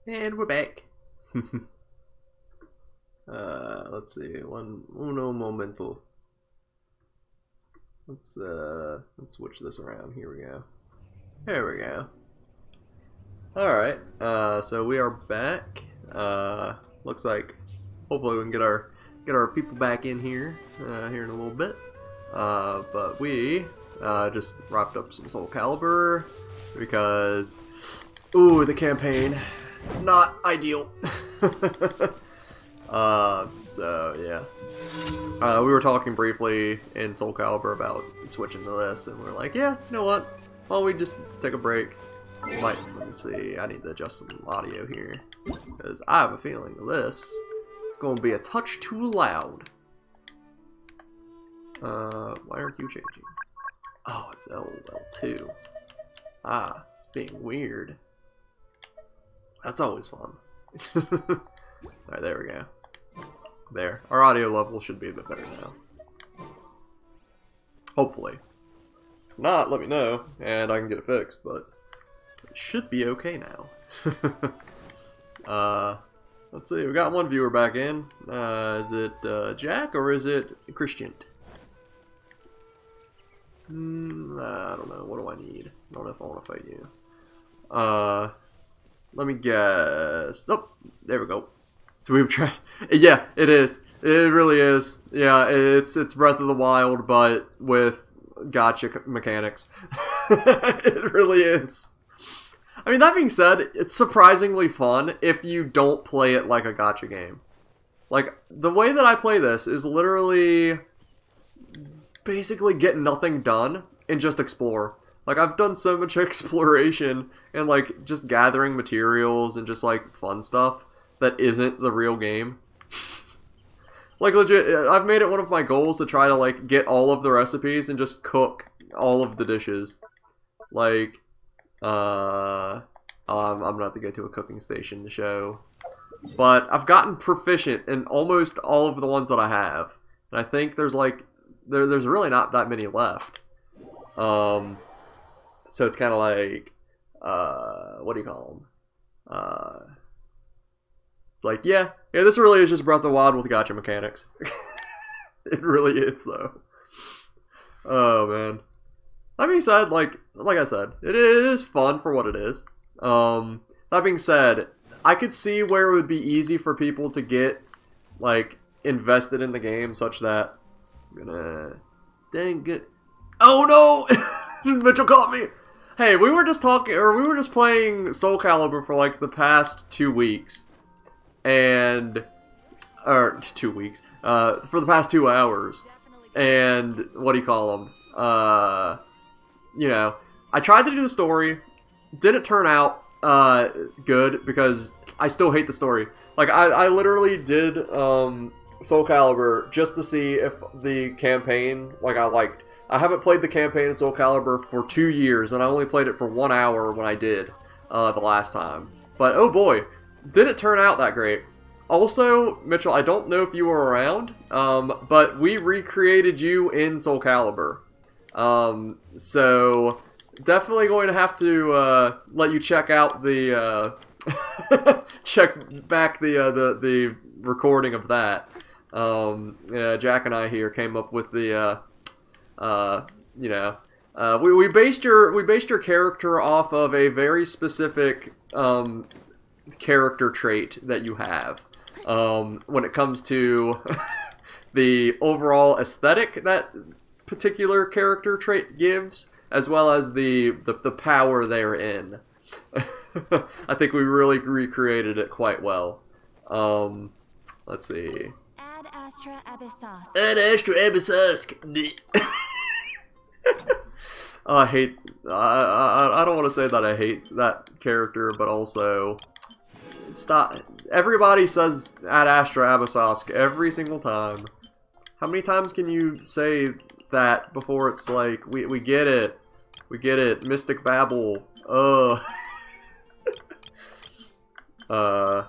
And we're back. Let's see. Uno momento. Let's switch this around. Here we go. There we go. Alright, so we are back. Looks like hopefully we can get our people back in here here in a little bit. But we just wrapped up some Soul Calibur because the campaign not ideal. So yeah. We were talking briefly in Soul Calibur about switching to this, and we're like, yeah, you know what? Why don't we just take a break? Let me see. I need to adjust some audio here because I have a feeling this is going to be a touch too loud. Why aren't you changing? Oh, it's L2. Ah, it's being weird. That's always fun. Alright, there we go. There. Our audio level should be a bit better now. Hopefully. If not, let me know, and I can get it fixed, but it should be okay now. Let's see, we got one viewer back in. Is it Jack or is it Christian? I don't know. What do I need? I don't know if I want to fight you. Let me guess. Oh, there we go. So we've tried. Yeah, it is. It really is. Yeah, it's Breath of the Wild, but with gacha mechanics. It really is. I mean, that being said, it's surprisingly fun if you don't play it like a gacha game. Like, the way that I play this is literally basically get nothing done and just explore. Like, I've done so much exploration and, like, just gathering materials and just, like, fun stuff that isn't the real game. Like, legit, I've made it one of my goals to try to, like, get all of the recipes and just cook all of the dishes. Like, I'm gonna have to go to a cooking station to show. But I've gotten proficient in almost all of the ones that I have. And I think there's, like, there's really not that many left. So it's kind of like, what do you call them? It's like, yeah, this really is just Breath of the Wild with gacha mechanics. It really is, though. Oh, man. That being said, like I said, it is fun for what it is. That being said, I could see where it would be easy for people to get, like, invested in the game such that I'm gonna... Dang it. Oh, no! Mitchell caught me! Hey, we were just playing Soul Calibur for, like, the past 2 weeks. And... Or, 2 weeks. For the past 2 hours. And, what do you call them? You know, I tried to do the story. Didn't turn out good because I still hate the story. Like, I literally did Soul Calibur just to see if the campaign, like, I liked. I haven't played the campaign in Soul Calibur for 2 years, and I only played it for 1 hour when I did the last time. But, oh boy, didn't turn out that great. Also, Mitchell, I don't know if you were around, but we recreated you in Soul Calibur. So, definitely going to have to let you check out the, check back the recording of that. Jack and I here came up with the, you know, we based your character off of a very specific character trait that you have. When it comes to the overall aesthetic that particular character trait gives, as well as the power they're in. I think we really recreated it quite well. Let's see. Ad Astra Abyssos. Ad Astra Abyssos. I hate. I don't want to say that I hate that character, but also stop. Everybody says Ad Astra Abyssos every single time. How many times can you say that before it's like we get it, Mystic Babble. But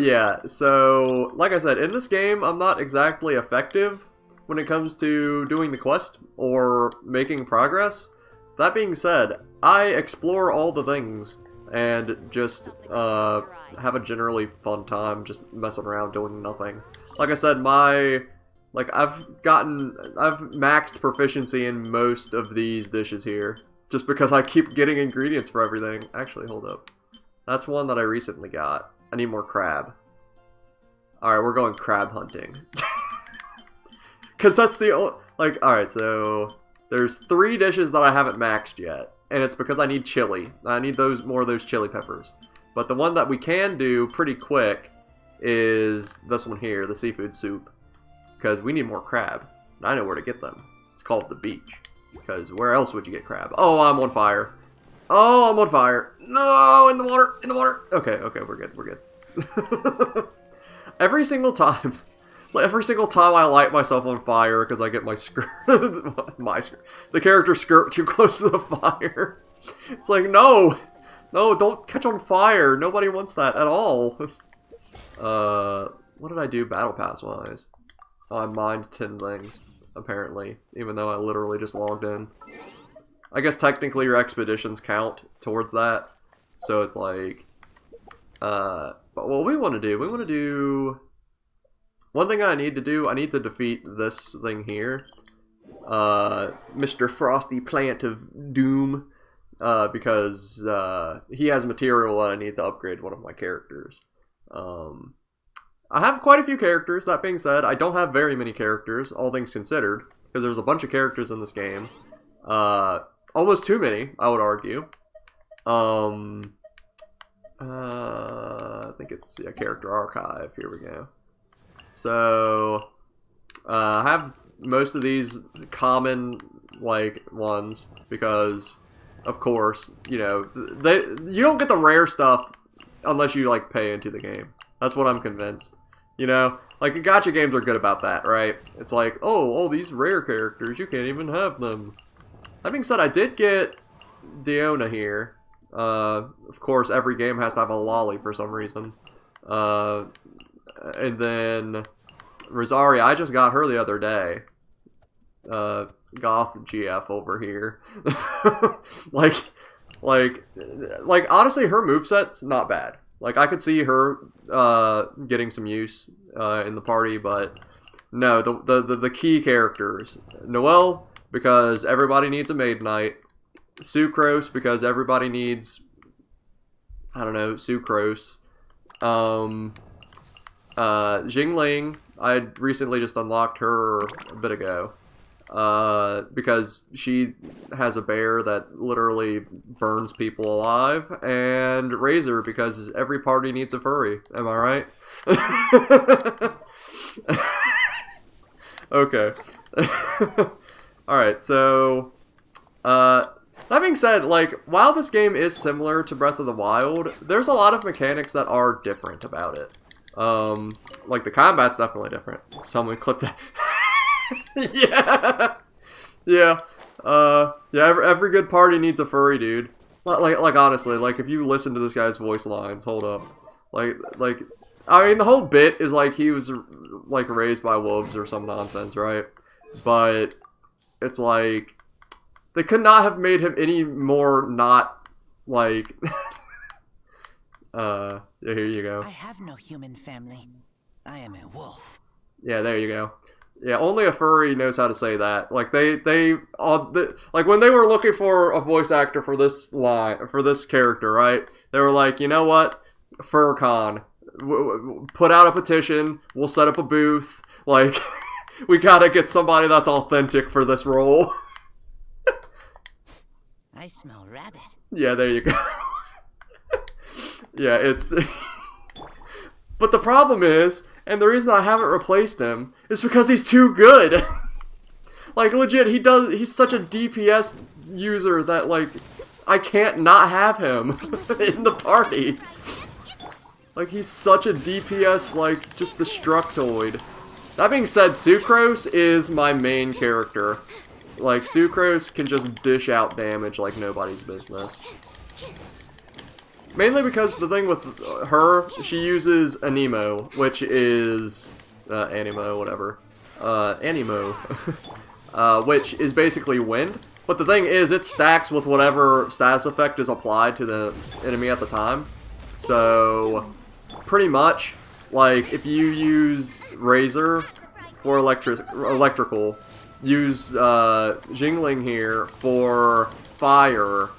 yeah, so like I said, in this game I'm not exactly effective when it comes to doing the quest or making progress. That being said, I explore all the things and just have a generally fun time just messing around doing nothing. Like I said, I've maxed proficiency in most of these dishes here, just because I keep getting ingredients for everything. Actually, hold up. That's one that I recently got. I need more crab. Alright, we're going crab hunting. Because that's the only... Like, alright, so... There's 3 dishes that I haven't maxed yet. And it's because I need chili. I need more of those chili peppers. But the one that we can do pretty quick is this one here, the seafood soup. Because we need more crab. And I know where to get them. It's called the beach. Because where else would you get crab? Oh, I'm on fire. Oh, I'm on fire. No, in the water, in the water. Okay, we're good, we're good. Every single time I light myself on fire because I get my skirt, the character's skirt too close to the fire. It's like, no, don't catch on fire. Nobody wants that at all. What did I do battle pass wise? Oh, I mined 10 things, apparently, even though I literally just logged in. I guess technically your expeditions count towards that. So it's like, but what we want to do, one thing I need to do, I need to defeat this thing here. Mr. Frosty Plant of Doom. Because he has material that I need to upgrade one of my characters. I have quite a few characters. That being said, I don't have very many characters, all things considered, because there's a bunch of characters in this game. Almost too many, I would argue. I think it's a character archive. Here we go. So, I have most of these common, ones, because, of course, you don't get the rare stuff unless you, pay into the game. That's what I'm convinced. Gacha games are good about that, right? It's like, oh, all these rare characters, you can't even have them. That being said, I did get Diona here. Of course, every game has to have a lolly for some reason. And then Rosaria, I just got her the other day. Goth GF over here. Honestly, her moveset's not bad. I could see her getting some use in the party, but no, the key characters. Noelle, because everybody needs a maid knight. Sucrose, because everybody needs, I don't know, sucrose. Jingling, I recently just unlocked her a bit ago. Because she has a bear that literally burns people alive, and Razor, because every party needs a furry. Am I right? Okay. Alright, so, that being said, while this game is similar to Breath of the Wild, there's a lot of mechanics that are different about it. The combat's definitely different. Someone clip that. Yeah. Every good party needs a furry, dude. Honestly, if you listen to this guy's voice lines, hold up. I mean, the whole bit is he was, raised by wolves or some nonsense, right? But it's they could not have made him any more not, yeah, here you go. I have no human family. I am a wolf. Yeah, there you go. Yeah, only a furry knows how to say that. When they were looking for a voice actor for this character, right? They were like, you know what? FurCon, put out a petition. We'll set up a booth. We gotta get somebody that's authentic for this role. I smell rabbit. Yeah, there you go. Yeah, it's... But the problem is, and the reason I haven't replaced him, is because he's too good. Legit, he's such a DPS user that, I can't not have him in the party. He's such a DPS, just destructoid. That being said, Sucrose is my main character. Sucrose can just dish out damage like nobody's business. Mainly because the thing with her, she uses Anemo, which is... Anemo, whatever. Anemo. Which is basically wind. But the thing is, it stacks with whatever status effect is applied to the enemy at the time. So, pretty much, like, if you use Razor for electrical, use Jingling here for fire,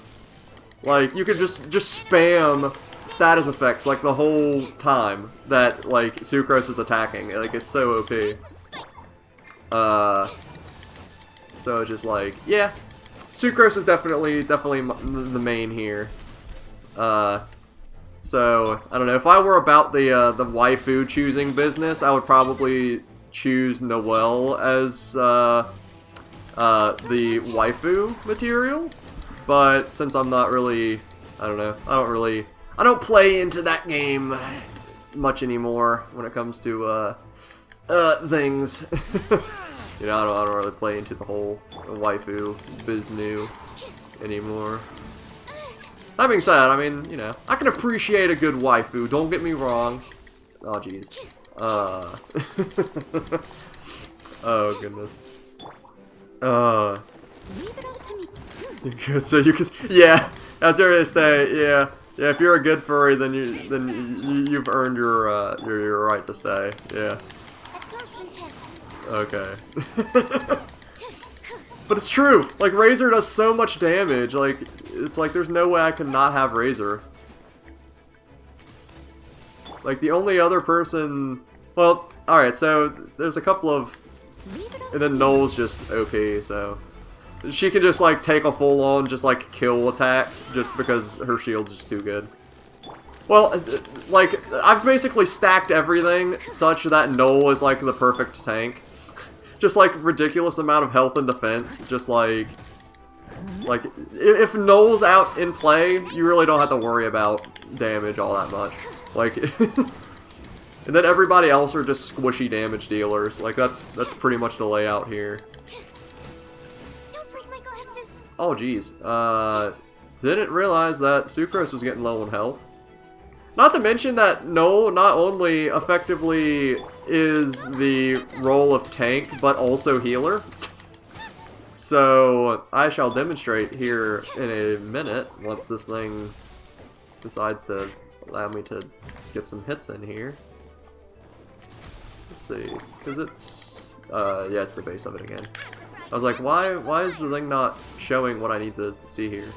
like, you could just spam status effects, like, the whole time that, like, Sucrose is attacking. Like, it's so OP. So it's just like, yeah. Sucrose is definitely the main here. So, I don't know, if I were about the waifu choosing business, I would probably choose Noelle as, the waifu material. But, since I'm not really, I don't know, I don't play into that game much anymore when it comes to, things. You know, I don't really play into the whole waifu biznew anymore. That being said, I mean, you know, I can appreciate a good waifu, don't get me wrong. Oh, jeez. Oh, goodness. Good, so you can, yeah, I was there to say, yeah, if you're a good furry, then you've earned your right to stay, yeah. Okay. But it's true, like, Razor does so much damage, like, it's like there's no way I can not have Razor. Like, the only other person, well, alright, so there's a couple of, and then Noel's just OP, so she can just, like, take a full-on, just, like, kill attack, just because her shield's just too good. Well, like, I've basically stacked everything such that Noel is, like, the perfect tank. Just, like, ridiculous amount of health and defense, just, like, if Noel's out in play, you really don't have to worry about damage all that much. Like, and then everybody else are just squishy damage dealers. Like, that's pretty much the layout here. Don't break my glasses. Oh, jeez. Didn't realize that Sucrose was getting low on health. Not to mention that Noel not only effectively is the role of tank, but also healer. So, I shall demonstrate here in a minute, once this thing decides to allow me to get some hits in here. Let's see, because it's, yeah, it's the base of it again. I was like, why is the thing not showing what I need to see here?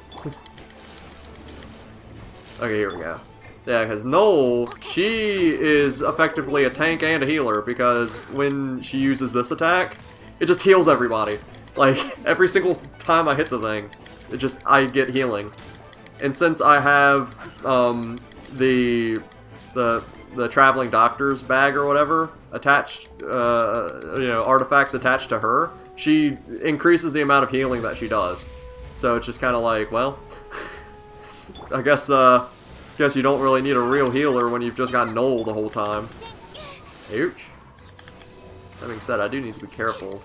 Okay, here we go. Yeah, because Noel, she is effectively a tank and a healer, because when she uses this attack, it just heals everybody. Like, every single time I hit the thing, I get healing. And since I have, the traveling doctor's bag or whatever attached, you know, artifacts attached to her, she increases the amount of healing that she does. So it's just kind of like, well, I guess you don't really need a real healer when you've just got Noel the whole time. Ouch. That being said, I do need to be careful.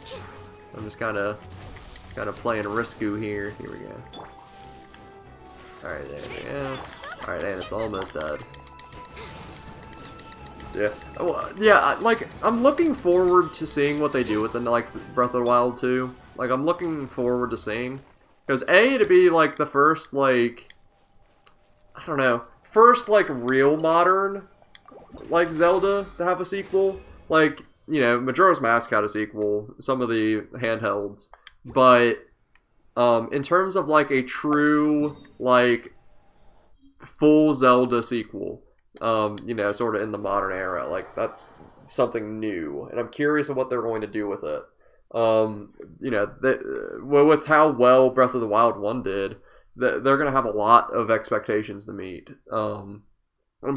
I'm just kind of playing risku here. Here we go. Alright, there we go. Alright, and it's almost dead. Yeah. Oh, yeah, like, I'm looking forward to seeing what they do with the, like, Breath of the Wild 2. Like, I'm looking forward to seeing. Because, A, to be, like, the first, like, I don't know, first, like, real modern, like, Zelda to have a sequel. Like, you know, Majora's Mask had a sequel, some of the handhelds. But, in terms of, like, a true, like, full Zelda sequel, you know, sort of in the modern era, like, that's something new. And I'm curious of what they're going to do with it. You know, with how well Breath of the Wild 1 did, they're going to have a lot of expectations to meet. I'm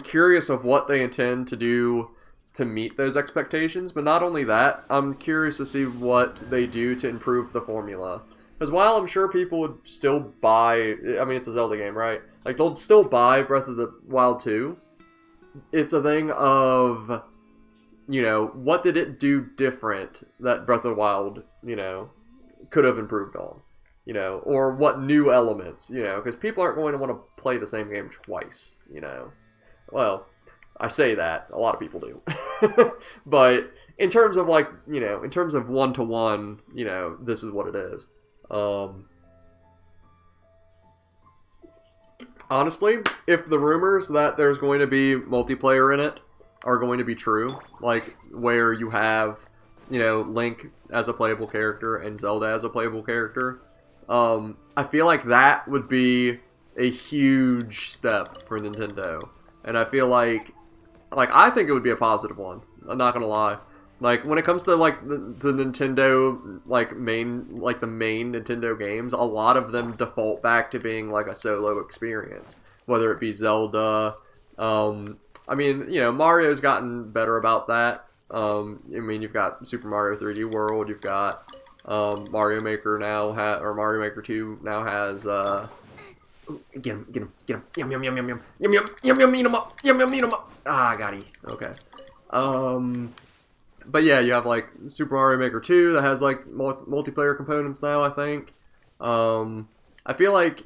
curious of what they intend to do to meet those expectations, but not only that, I'm curious to see what they do to improve the formula. Because while I'm sure people would still buy, I mean, it's a Zelda game, right? Like, they'll still buy Breath of the Wild 2. It's a thing of, you know, what did it do different that Breath of the Wild, you know, could have improved on? You know, or what new elements, you know, because people aren't going to want to play the same game twice, you know. Well, I say that, a lot of people do. But in terms of, like, you know, in terms of one-to-one, you know, this is what it is. honestly, if the rumors that there's going to be multiplayer in it are going to be true, like where you have, you know, Link as a playable character and Zelda as a playable character, I feel like that would be a huge step for Nintendo. And I feel like I think it would be a positive one. I'm not gonna lie. Like when it comes to like the Nintendo the main Nintendo games, a lot of them default back to being like a solo experience, whether it be Zelda. I mean, you know, Mario's gotten better about that. I mean, you've got Super Mario 3D World, you've got Mario Maker now, or Mario Maker 2 now has. Get him, yum yum yum yum yum yum yum yum yum, eat him up, yum yum, eat him up. Ah, got he. Okay. But yeah, you have like Super Mario Maker 2 that has like multiplayer components now, I think. I feel like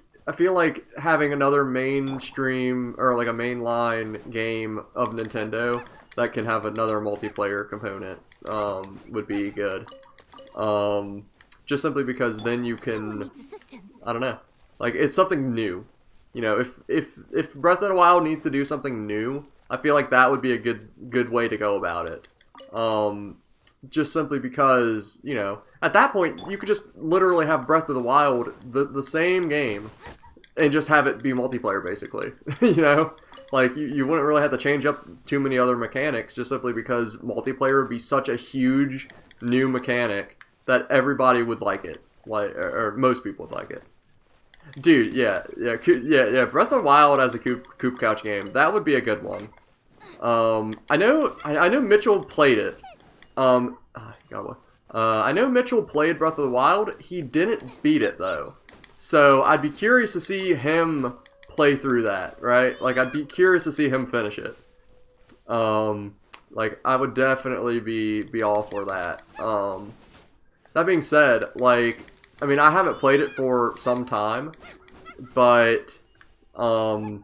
having another mainstream or like a mainline game of Nintendo that can have another multiplayer component would be good. Just simply because then you can, I don't know, like it's something new. You know, if Breath of the Wild needs to do something new, I feel like that would be a good way to go about it. Just simply because, you know, at that point you could just literally have Breath of the Wild, the same game, and just have it be multiplayer basically. You know, like you wouldn't really have to change up too many other mechanics, just simply because multiplayer would be such a huge new mechanic that everybody would like it, like or most people would like it. Dude, yeah. Breath of the Wild as a Coop Couch game, that would be a good one. I know Mitchell played it. I know Mitchell played Breath of the Wild. He didn't beat it though, so I'd be curious to see him play through that. Right? Like I'd be curious to see him finish it. Like I would definitely be all for that. That being said, like, I mean, I haven't played it for some time, but, like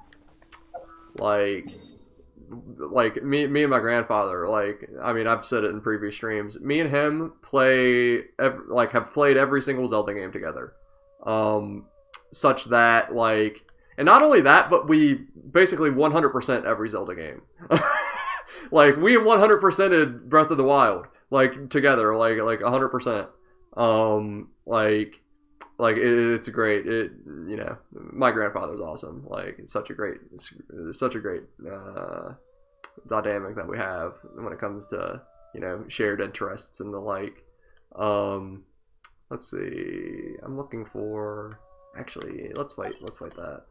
me and my grandfather, like, I mean, I've said it in previous streams, me and him have played every single Zelda game together, such that, like, and not only that, but we basically 100% every Zelda game. Like, we 100%ed Breath of the Wild, like, together, like 100%. It's great. It, you know, my grandfather's awesome. Like, it's such a great dynamic that we have when it comes to, you know, shared interests and the like. Let's see. I'm looking for. Actually, let's fight that.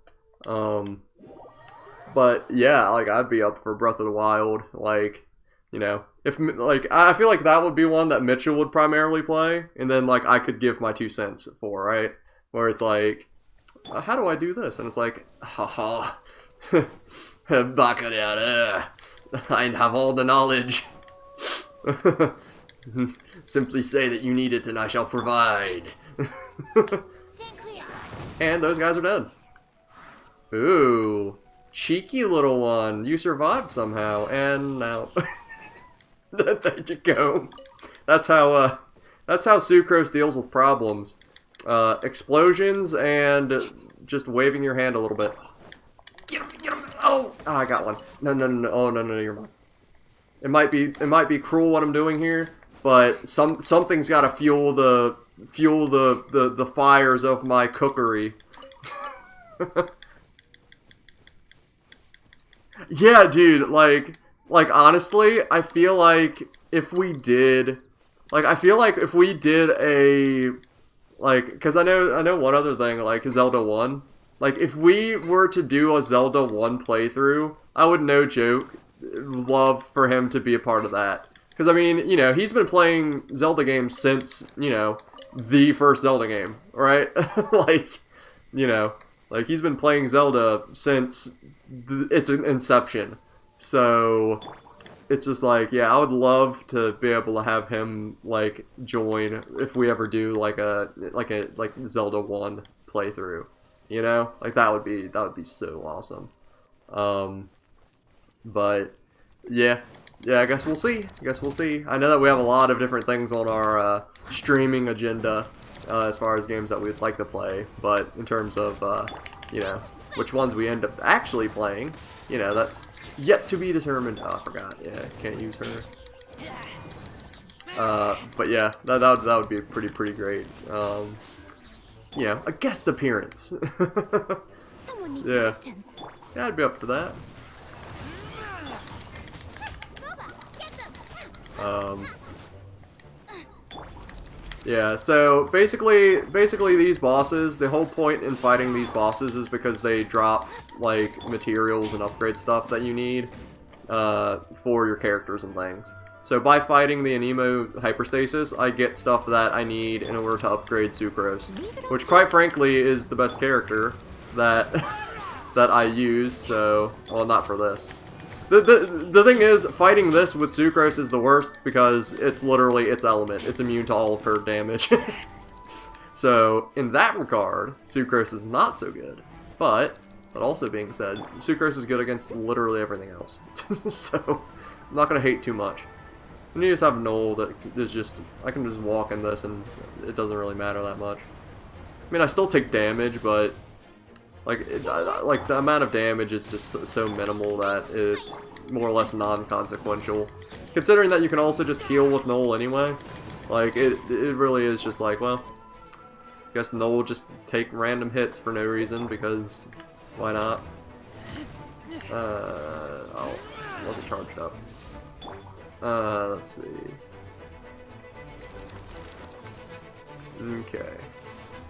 But yeah, like I'd be up for Breath of the Wild. Like, you know, if like I feel like that would be one that Mitchell would primarily play, and then like I could give my 2 cents for, right? Where it's like, how do I do this? And it's like, haha, back it out. I have all the knowledge. Simply say that you need it, and I shall provide. And those guys are dead. Ooh, cheeky little one. You survived somehow, and now. There you go. That's how Sucrose deals with problems. Explosions and just waving your hand a little bit. Get him! Oh, I got one. No. Oh, no, you're mine. It might be cruel what I'm doing here, but something's got to fuel the fires of my cookery. Yeah, dude, like honestly, I feel like if we did a, like, because I know one other thing, like Zelda 1, like if we were to do a Zelda 1 playthrough, I would, no joke, love for him to be a part of that. Because I mean, you know, he's been playing Zelda games since, you know, the first Zelda game, right? Like, you know, like he's been playing Zelda since its inception. So it's just like, yeah, I would love to be able to have him like join if we ever do like Zelda 1 playthrough. You know? Like that would be so awesome. But yeah, I guess we'll see. I know that we have a lot of different things on our streaming agenda as far as games that we'd like to play, but in terms of you know, which ones we end up actually playing, you know, that's yet to be determined. Oh, I forgot. Yeah, can't use her. But yeah, that would be pretty great. You know, a guest appearance. Someone needs Yeah. assistance. Yeah, I'd be up for that. Yeah, so basically these bosses, the whole point in fighting these bosses is because they drop, like, materials and upgrade stuff that you need for your characters and things. So by fighting the Anemo Hyperstasis, I get stuff that I need in order to upgrade Sucrose, which quite frankly is the best character that that I use, so, well, not for this. The thing is, fighting this with Sucrose is the worst because it's literally its element. It's immune to all of her damage. So, in that regard, Sucrose is not so good. But, that also being said, Sucrose is good against literally everything else. So, I'm not going to hate too much. And you just have Noel that is just, I can just walk in this and it doesn't really matter that much. I mean, I still take damage, but like, like the amount of damage is just so minimal that it's more or less non-consequential. Considering that you can also just heal with Noel anyway, like it really is just like, well, I guess Noel will just take random hits for no reason because why not? Oh, it wasn't charged up. Let's see. Okay.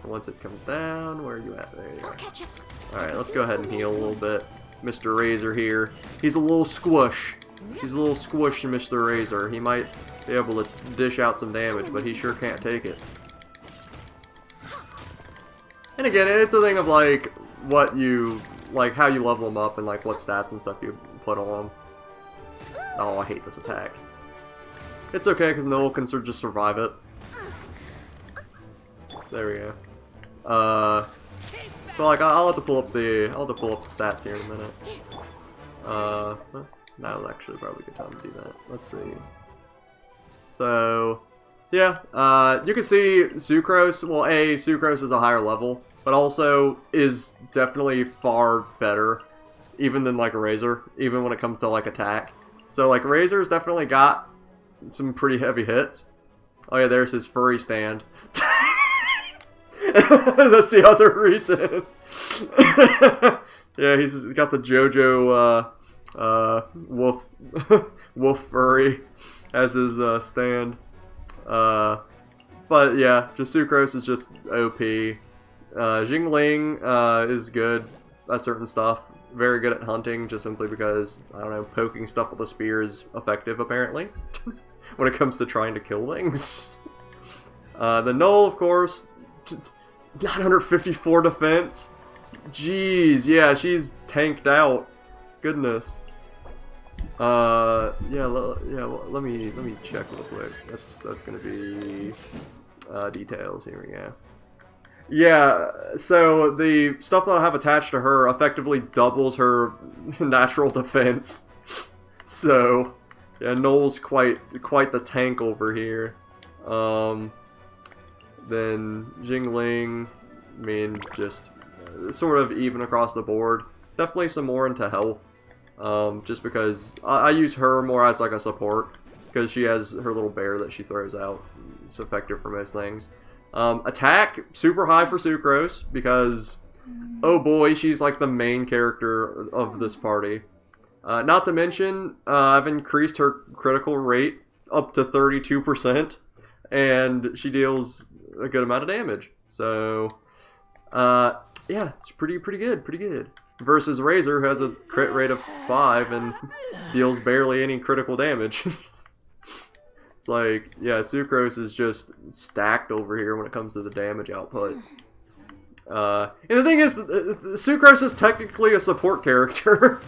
So once it comes down, where are you at? There you I'll are. catch up. Alright, let's go ahead and heal a little bit. Mr. Razor here. He's a little squish. He's a little squish, Mr. Razor. He might be able to dish out some damage, but he sure can't take it. And again, it's a thing of like what you, like how you level them up and like what stats and stuff you put on them. Oh, I hate this attack. It's okay because Noel can just survive it. There we go. So like I'll have to pull up the stats here in a minute. Now's actually probably a good time to do that. Let's see. So yeah, you can see Sucrose. Well, Sucrose is a higher level, but also is definitely far better, even than like a Razor, even when it comes to like attack. So like Razor's definitely got some pretty heavy hits. Oh yeah, there's his furry stand. That's the other reason. Yeah, he's got the JoJo wolf furry as his stand. But yeah, just Sucrose is just OP. Jingling is good at certain stuff. Very good at hunting, just simply because, I don't know, poking stuff with a spear is effective, apparently, when it comes to trying to kill things. The Null, of course, 954 defense. Jeez, yeah, she's tanked out. Goodness. Let me check real quick. That's gonna be details. Here we go. Yeah, so the stuff that I have attached to her effectively doubles her natural defense. So, yeah, Noel's quite the tank over here. Then Jingling, I mean, just sort of even across the board. Definitely some more into health, just because I use her more as like a support, because she has her little bear that she throws out. It's effective for most things. Attack, super high for Sucrose, because, oh boy, she's like the main character of this party. Not to mention, I've increased her critical rate up to 32%, and she deals a good amount of damage. So, yeah, it's pretty good. Versus Razor, who has a crit rate of 5 and deals barely any critical damage. It's like, yeah, Sucrose is just stacked over here when it comes to the damage output. And the thing is, Sucrose is technically a support character.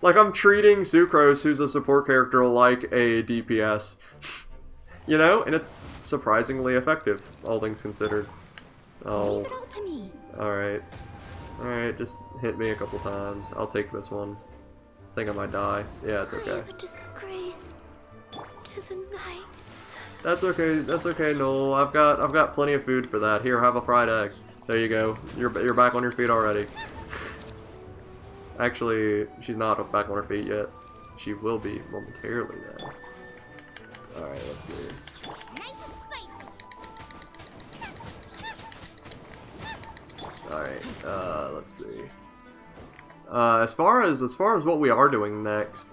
Like, I'm treating Sucrose, who's a support character, like a DPS. You know? And it's surprisingly effective, all things considered. Oh. Leave it all to me. Alright. Alright, just hit me a couple times. I'll take this one. I think I might die. Yeah, it's I okay. am a disgrace to the knights. That's okay, Noel. I've got plenty of food for that. Here, have a fried egg. There you go. You're back on your feet already. Actually, she's not back on her feet yet. She will be momentarily though. Alright, let's see. Alright, let's see. As far as what we are doing next,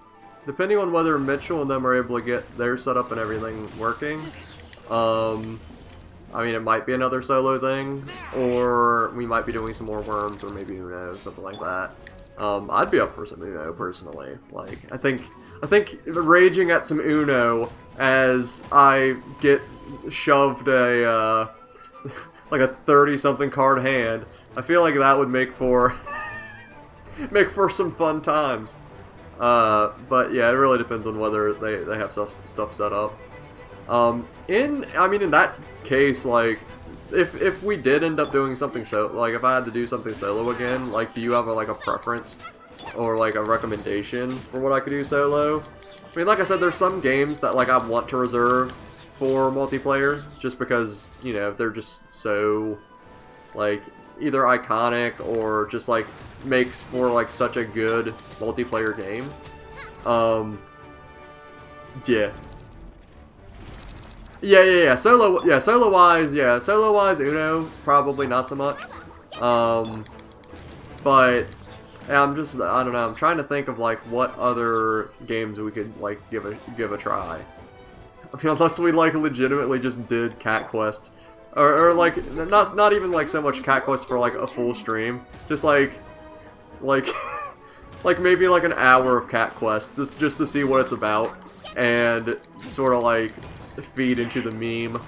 depending on whether Mitchell and them are able to get their setup and everything working, I mean, it might be another solo thing, or we might be doing some more worms, or maybe Uno, something like that. I'd be up for some Uno personally. Like, I think raging at some Uno as I get shoved a like a 30-something card hand, I feel like that would make for make for some fun times. But yeah, it really depends on whether they have stuff set up. In that case, like, if we did end up doing something like if I had to do something solo again, like, do you have a preference or like a recommendation for what I could do solo? I mean, like I said, there's some games that like I want to reserve for multiplayer just because, you know, they're just so like either iconic or just like makes for like such a good multiplayer game. Yeah. Solo wise, Uno probably not so much. But yeah, I don't know. I'm trying to think of like what other games we could like give a try. I mean, unless we like legitimately just did Cat Quest, or like not even like so much Cat Quest for like a full stream, just like like maybe like an hour of Cat Quest just to see what it's about and sort of like feed into the meme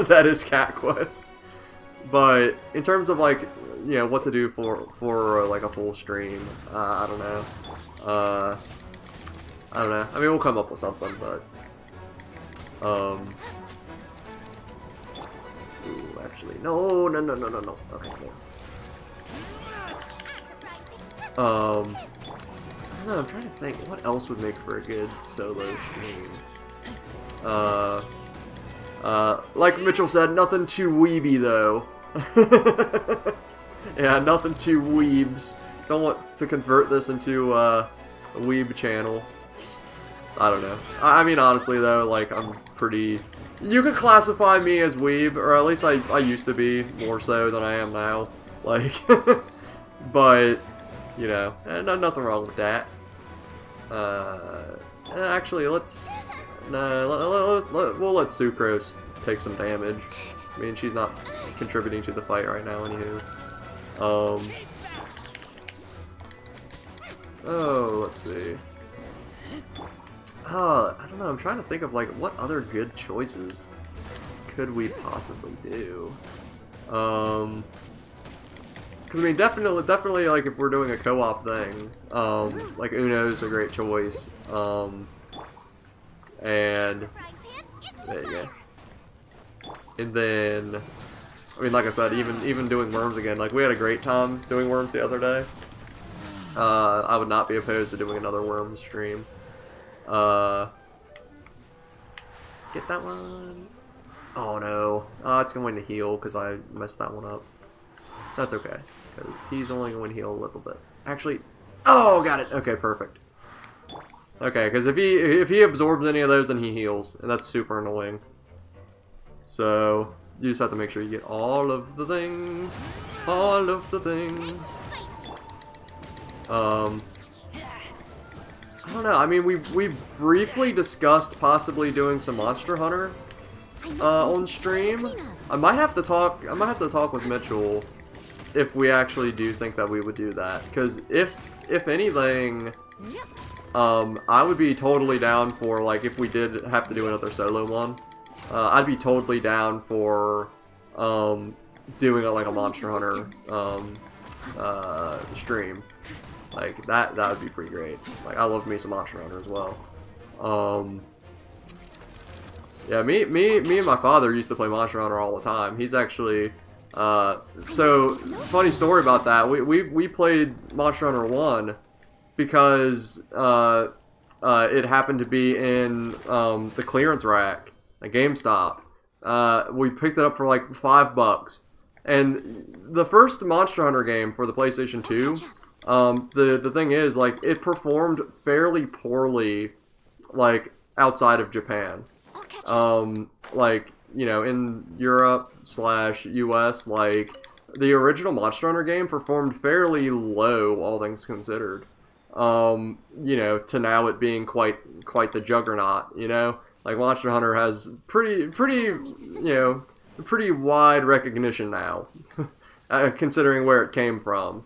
that is Cat Quest. But in terms of like, you know, what to do for like a full stream, I don't know. I don't know. I mean, we'll come up with something, but ooh, actually, no. Okay, no. I don't know, I'm trying to think what else would make for a good solo stream. Like Mitchell said, nothing too weeby though. Yeah, nothing too weebs. Don't want to convert this into a weeb channel. I don't know. I mean, honestly though, like, I'm pretty... You could classify me as weeb, or at least I used to be, more so than I am now. Like, but, you know, nothing wrong with that. Actually, we'll let Sucrose take some damage. I mean, she's not contributing to the fight right now, anywho. Oh, let's see. I don't know, I'm trying to think of, like, what other good choices could we possibly do? Because, I mean, definitely, like, if we're doing a co-op thing, like, Uno's a great choice, and, there you go. And then, I mean, like I said, even doing worms again, like, we had a great time doing worms the other day. I would not be opposed to doing another worms stream. Get that one. Oh no. It's going to heal because I messed that one up. That's okay, because he's only going to heal a little bit. Actually, oh, got it. Okay, perfect. Okay, because if he absorbs any of those, then he heals, and that's super annoying. So you just have to make sure you get all of the things. All of the things. I don't know. I mean, we briefly discussed possibly doing some Monster Hunter on stream. I might have to talk with Mitchell if we actually do think that we would do that. Because if anything, I would be totally down for, like, if we did have to do another solo one. I'd be totally down for doing like a Monster Hunter stream. Like, that would be pretty great. Like, I love me some Monster Hunter as well. Yeah, me and my father used to play Monster Hunter all the time. He's actually, so, funny story about that. We played Monster Hunter 1 because, it happened to be in, the clearance rack at GameStop. We picked it up for like $5. And the first Monster Hunter game for the PlayStation 2 The thing is, like, it performed fairly poorly, like, outside of Japan. Like, you know, in Europe / US, like, the original Monster Hunter game performed fairly low, all things considered. You know, to now it being quite the juggernaut, you know? Like, Monster Hunter has pretty, you know, pretty wide recognition now, considering where it came from.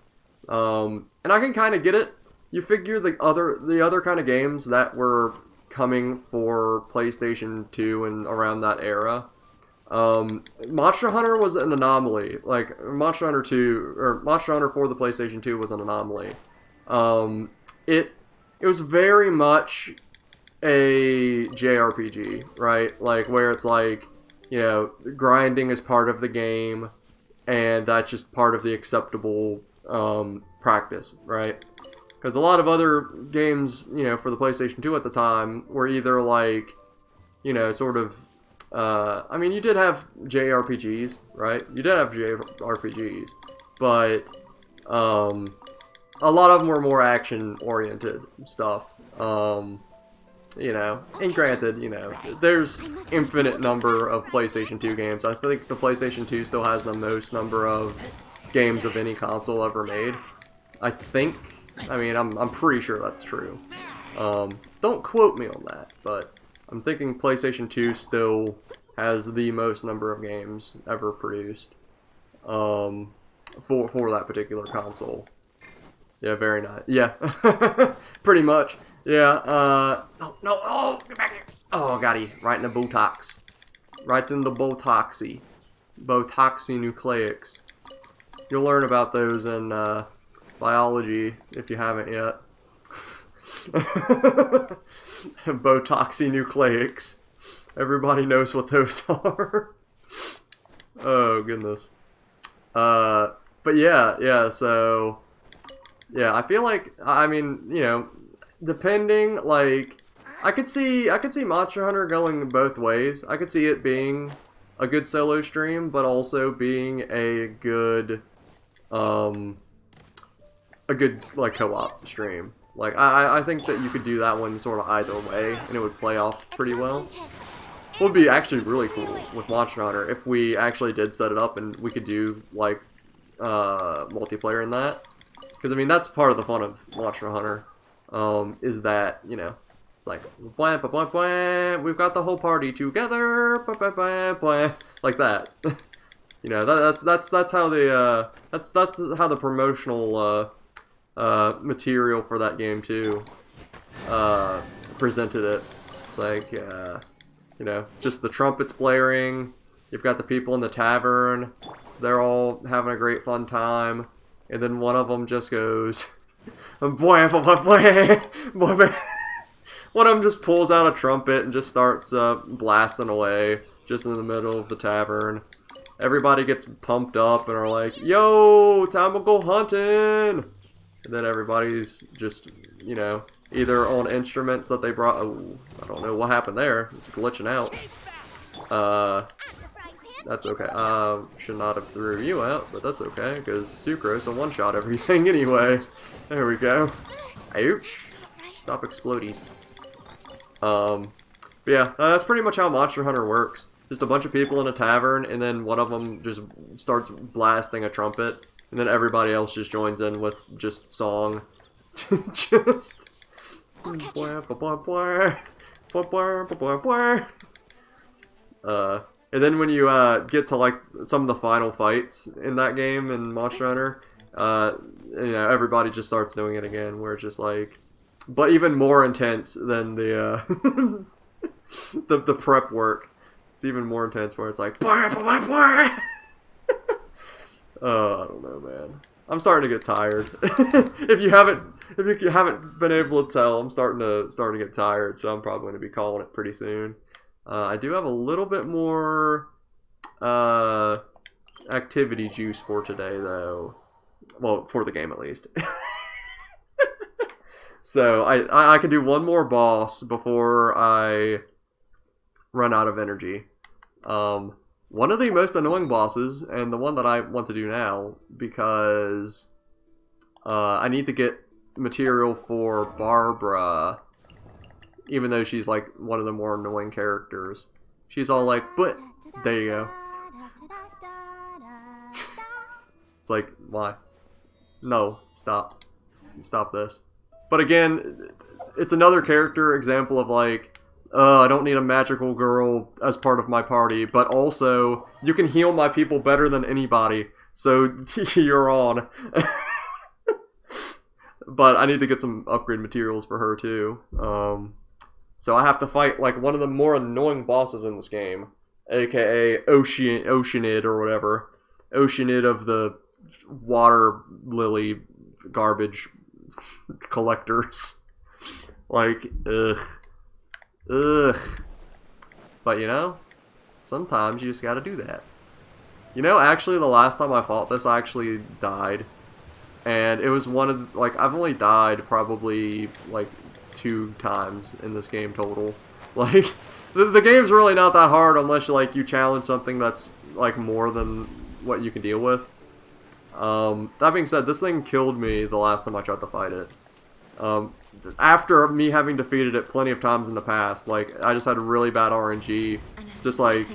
And I can kind of get it. You figure the other kind of games that were coming for PlayStation 2 and around that era, Monster Hunter was an anomaly. Like, Monster Hunter 2, or Monster Hunter for the PlayStation 2 was an anomaly. It was very much a JRPG, right? Like, where it's like, you know, grinding is part of the game, and that's just part of the acceptable practice, right? Because a lot of other games, you know, for the PlayStation 2 at the time were either like, you know, sort of, I mean, you did have JRPGs, right? You did have JRPGs, but a lot of them were more action-oriented stuff. You know, and granted, you know, there's infinite number of PlayStation 2 games. I think the PlayStation 2 still has the most number of games of any console ever made. I think. I mean, I'm pretty sure that's true. Don't quote me on that, but I'm thinking PlayStation 2 still has the most number of games ever produced for that particular console. Yeah, very nice. Yeah, pretty much. Yeah, no, oh, get back here. Oh, got he. Right in the Botox. Right in the Botoxy. Botoxy nucleics. You'll learn about those in, biology, if you haven't yet. Botoxy nucleics. Everybody knows what those are. Oh, goodness. But yeah, so... Yeah, I feel like, I mean, you know, depending, like, I could see Monster Hunter going both ways. I could see it being a good solo stream, but also being a good like co-op stream. Like, I think that you could do that one sort of either way, and it would play off pretty well. What would be actually really cool with Monster Hunter if we actually did set it up and we could do like multiplayer in that. Because, I mean, that's part of the fun of Monster Hunter, is that, you know, it's like, blah, blah, blah, blah, we've got the whole party together, blah, blah, blah, blah, like that. You know, that's how the, that's how the promotional, material for that game, too, presented it. It's like, you know, just the trumpets blaring, you've got the people in the tavern, they're all having a great fun time. And then one of them just goes, one of them just pulls out a trumpet and just starts blasting away just in the middle of the tavern. Everybody gets pumped up and are like, yo, time to go hunting! And then everybody's just, you know, either on instruments that they brought. Oh, I don't know what happened there. It's glitching out. That's okay. Should not have threw you out, but that's okay, because Sucrose will one-shot everything anyway. There we go. Ouch. Stop explodies. But yeah, that's pretty much how Monster Hunter works. Just a bunch of people in a tavern, and then one of them just starts blasting a trumpet, and then everybody else just joins in with just song. Just... And then when you get to like some of the final fights in that game in Monster Hunter, you know, everybody just starts doing it again, where it's just like, but even more intense than the the prep work. It's even more intense, where it's like, oh, I don't know, man. I'm starting to get tired. If you haven't been able to tell, I'm starting to get tired, so I'm probably going to be calling it pretty soon. I do have a little bit more activity juice for today, though. Well, for the game at least. So I can do one more boss before I run out of energy. One of the most annoying bosses, and the one that I want to do now, because I need to get material for Barbara, even though she's like one of the more annoying characters. She's all like, but there you go. It's like, why? No, stop. Stop this. But again, it's another character example of like, I don't need a magical girl as part of my party, but also, you can heal my people better than anybody, so you're on. But I need to get some upgrade materials for her too. So I have to fight like one of the more annoying bosses in this game, aka Oceanid or whatever. Oceanid of the water lily garbage collectors. Like, ugh. But you know, sometimes you just gotta do that. You know, actually the last time I fought this, I actually died. And it was one of, like, I've only died probably, like, 2 times in this game total. Like, the game's really not that hard unless, like, you challenge something that's, like, more than what you can deal with. That being said, this thing killed me the last time I tried to fight it. After me having defeated it plenty of times in the past, like, I just had really bad RNG. Just, like,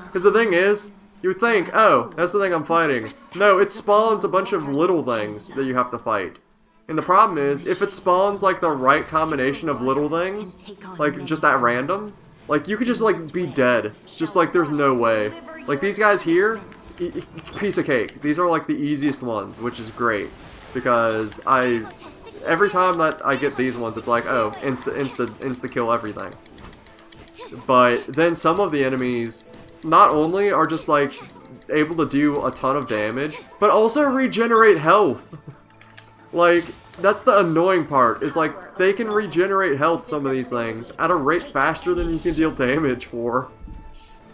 because the thing is, you would think, oh, that's the thing I'm fighting. No, it spawns a bunch of little things that you have to fight. And the problem is, if it spawns, like, the right combination of little things, like, just at random, like, you could just, like, be dead. Just, like, there's no way. Like, these guys here, piece of cake. These are, like, the easiest ones, which is great. Because every time that I get these ones, it's like, oh, insta-kill everything. But then some of the enemies not only are just like able to do a ton of damage, but also regenerate health. Like, that's the annoying part, is like they can regenerate health, some of these things, at a rate faster than you can deal damage for.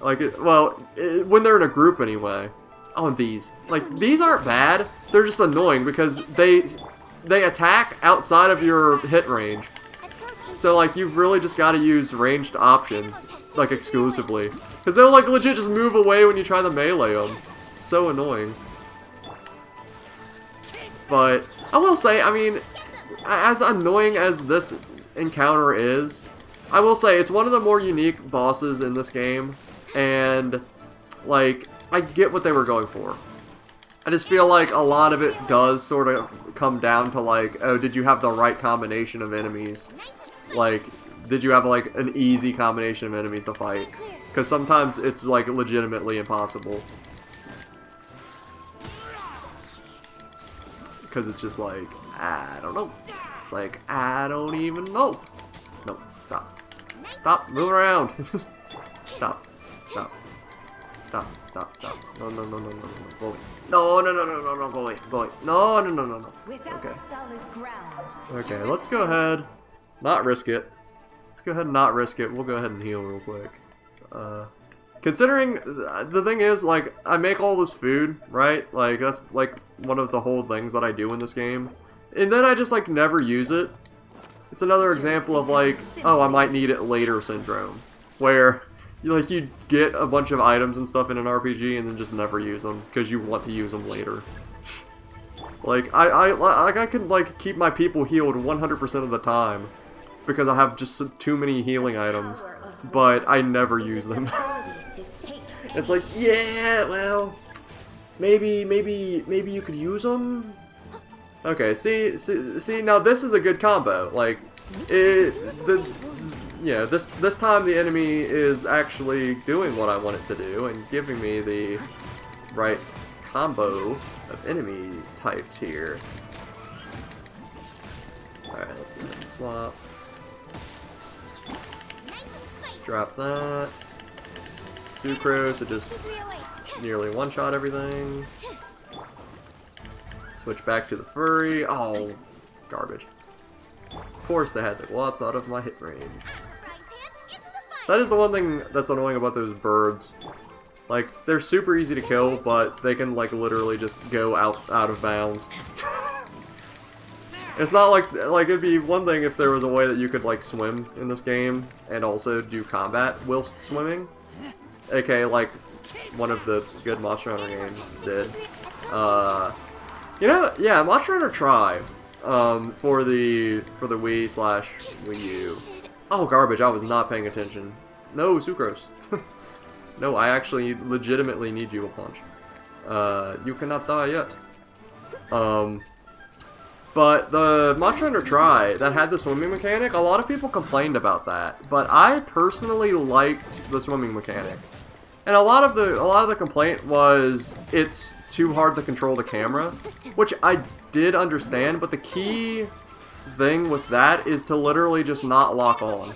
Like, when they're in a group anyway. Oh, and these. Like, these aren't bad, they're just annoying because they attack outside of your hit range. So, like, you've really just got to use ranged options, like, exclusively. Because they'll, like, legit just move away when you try to melee them. It's so annoying. But, I will say, I mean, as annoying as this encounter is, I will say it's one of the more unique bosses in this game. And, like, I get what they were going for. I just feel like a lot of it does sort of come down to, like, oh, did you have the right combination of enemies? Like, did you have, like, an easy combination of enemies to fight? Because sometimes it's, like, legitimately impossible. Because it's just like, I don't know. It's like, I don't even know. No, stop. Stop, move around. Stop. Stop. Stop, stop, stop. No, no, no, no, no, no, go away. No, no, no, no, no, no, go away, go away. No, no, no, no, no. Okay. Okay, let's go ahead. Not risk it. Let's go ahead and not risk it. We'll go ahead and heal real quick. Considering, the thing is, like, I make all this food, right? Like, that's, like, one of the whole things that I do in this game. And then I just, like, never use it. It's another example of, like, oh, I might need it later syndrome. Where, you get a bunch of items and stuff in an RPG and then just never use them, because you want to use them later. Like, I can, like, keep my people healed 100% of the time. Because I have just too many healing items, but I never use them. It's like, yeah, well, maybe you could use them. Okay, see, now this is a good combo. Like, this time the enemy is actually doing what I want it to do and giving me the right combo of enemy types here. All right, let's go ahead and swap. Drop that. Sucrose, it just nearly one-shot everything. Switch back to the furry. Oh, garbage. Of course they had the watts out of my hit range. That is the one thing that's annoying about those birds. Like, they're super easy to kill, but they can, like, literally just go out of bounds. It's not like it'd be one thing if there was a way that you could like swim in this game and also do combat whilst swimming, aka like one of the good Monster Hunter games did. You know, yeah, Monster Hunter Tri, for the Wii/Wii U. Oh, garbage! I was not paying attention. No, Sucrose. No, I actually legitimately need you a punch. You cannot die yet. But the Monster Hunter Tri that had the swimming mechanic, a lot of people complained about that. But I personally liked the swimming mechanic. And a lot of the complaint was it's too hard to control the camera, which I did understand, but the key thing with that is to literally just not lock on.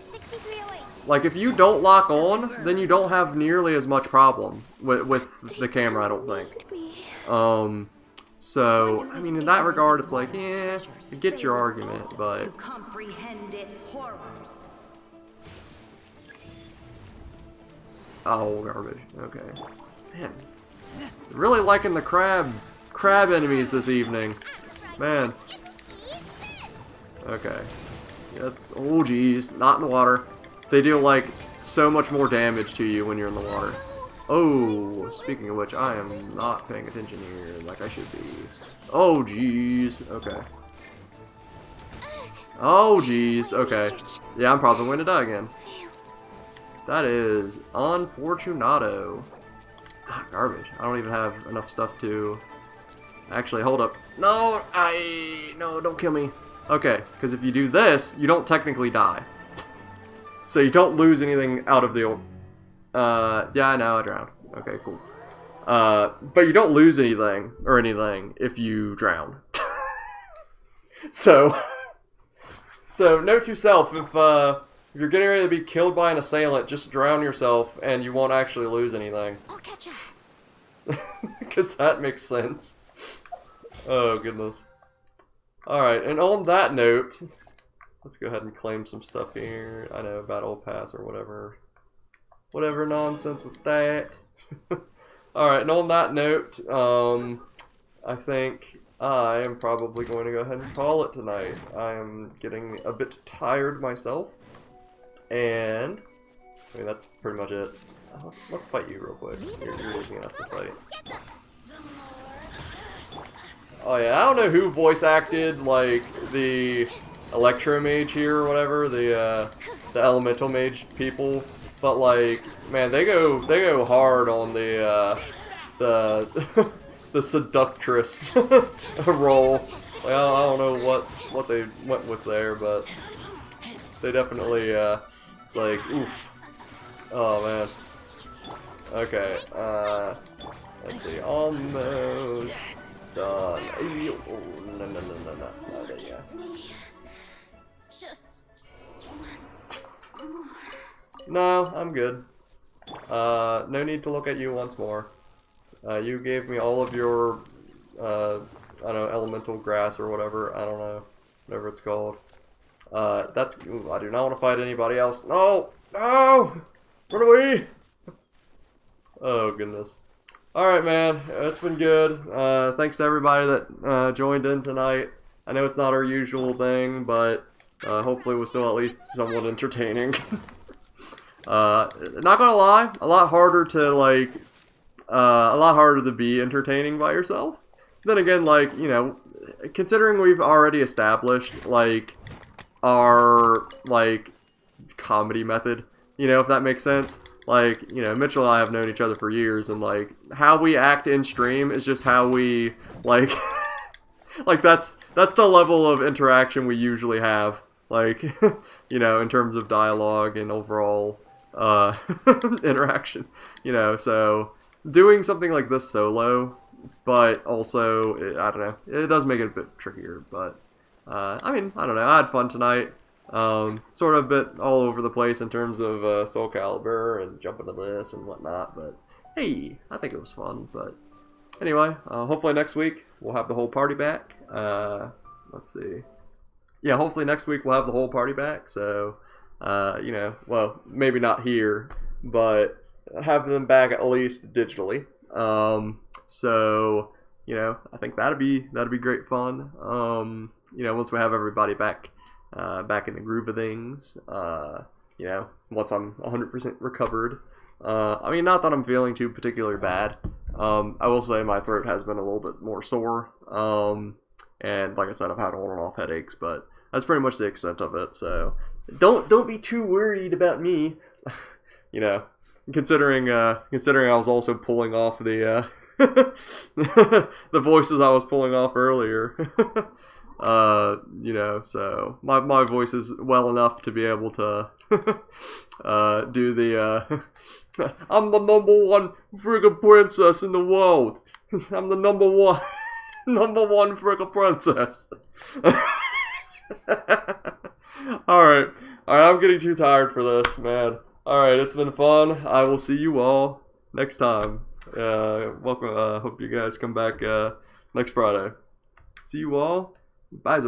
Like, if you don't lock on, then you don't have nearly as much problem with the camera, I don't think. So, I mean, in that regard, it's like, yeah, I get your argument, but... To comprehend its horrors. Oh, garbage. Okay. Man. Really liking the crab enemies this evening. Man. Okay. That's... Oh, geez. Not in the water. They deal, like, so much more damage to you when you're in the water. Oh, speaking of which, I am not paying attention here like I should be. Oh, jeez. Okay. Oh, jeez. Okay. Yeah, I'm probably going to die again. That is unfortunato. Ah, garbage. I don't even have enough stuff to... Actually, hold up. No, No, don't kill me. Okay, because if you do this, you don't technically die. So you don't lose anything out of the... yeah, I know, I drowned. Okay, cool. But you don't lose anything if you drown. So note to self, if you're getting ready to be killed by an assailant, just drown yourself and you won't actually lose anything. I'll catch up. Because that makes sense. Oh, goodness. Alright, and on that note, let's go ahead and claim some stuff here. I know, Battle Pass or whatever. Whatever nonsense with that. Alright, and on that note, I think I am probably going to go ahead and call it tonight. I am getting a bit tired myself. And, I mean, that's pretty much it. Let's fight you real quick. You're easy enough to fight. Oh yeah, I don't know who voice acted, like, the Electro Mage here or whatever, the Elemental Mage people. But like, man, they go hard on the the seductress role. Like, I don't know what they went with there, but they definitely it's like, oof. Oh man. Okay. Let's see. Almost done. Oh, no, not there yet. Just once more. No, I'm good. No need to look at you once more. You gave me all of your, I don't know, elemental grass or whatever. I don't know, whatever it's called. That's. Ooh, I do not want to fight anybody else. No, no, run away. Oh goodness. All right, man. It's been good. Thanks to everybody that joined in tonight. I know it's not our usual thing, but hopefully it was still at least somewhat entertaining. Not gonna lie, a lot harder to be entertaining by yourself. Then again, like, you know, considering we've already established, like, our, like, comedy method, you know, if that makes sense. Like, you know, Mitchell and I have known each other for years, and, like, how we act in stream is just how we, like, like, that's the level of interaction we usually have, like, you know, in terms of dialogue and overall interaction, you know. So doing something like this solo, but also, I don't know, it does make it a bit trickier, but I mean, I don't know, I had fun tonight. Sort of a bit all over the place in terms of Soul Calibur and jumping to this and whatnot, but hey, I think it was fun. But anyway, hopefully next week we'll have the whole party back. Let's see. Yeah, hopefully next week we'll have the whole party back, so you know, well, maybe not here, but have them back at least digitally. So, you know, I think that'd be great fun. You know, once we have everybody back in the groove of things, you know, once I'm 100% recovered. I mean, not that I'm feeling too particularly bad, I will say my throat has been a little bit more sore. And like I said, I've had on and off headaches, but that's pretty much the extent of it. So don't be too worried about me. You know, considering I was also pulling off the the voices I was pulling off earlier. You know, so my voice is well enough to be able to do the I'm the number one friggin' princess in the world. I'm the number one friggin' princess. Alright, I'm getting too tired for this, man. Alright, it's been fun. I will see you all next time. Welcome. Hope you guys come back next Friday. See you all. Bye.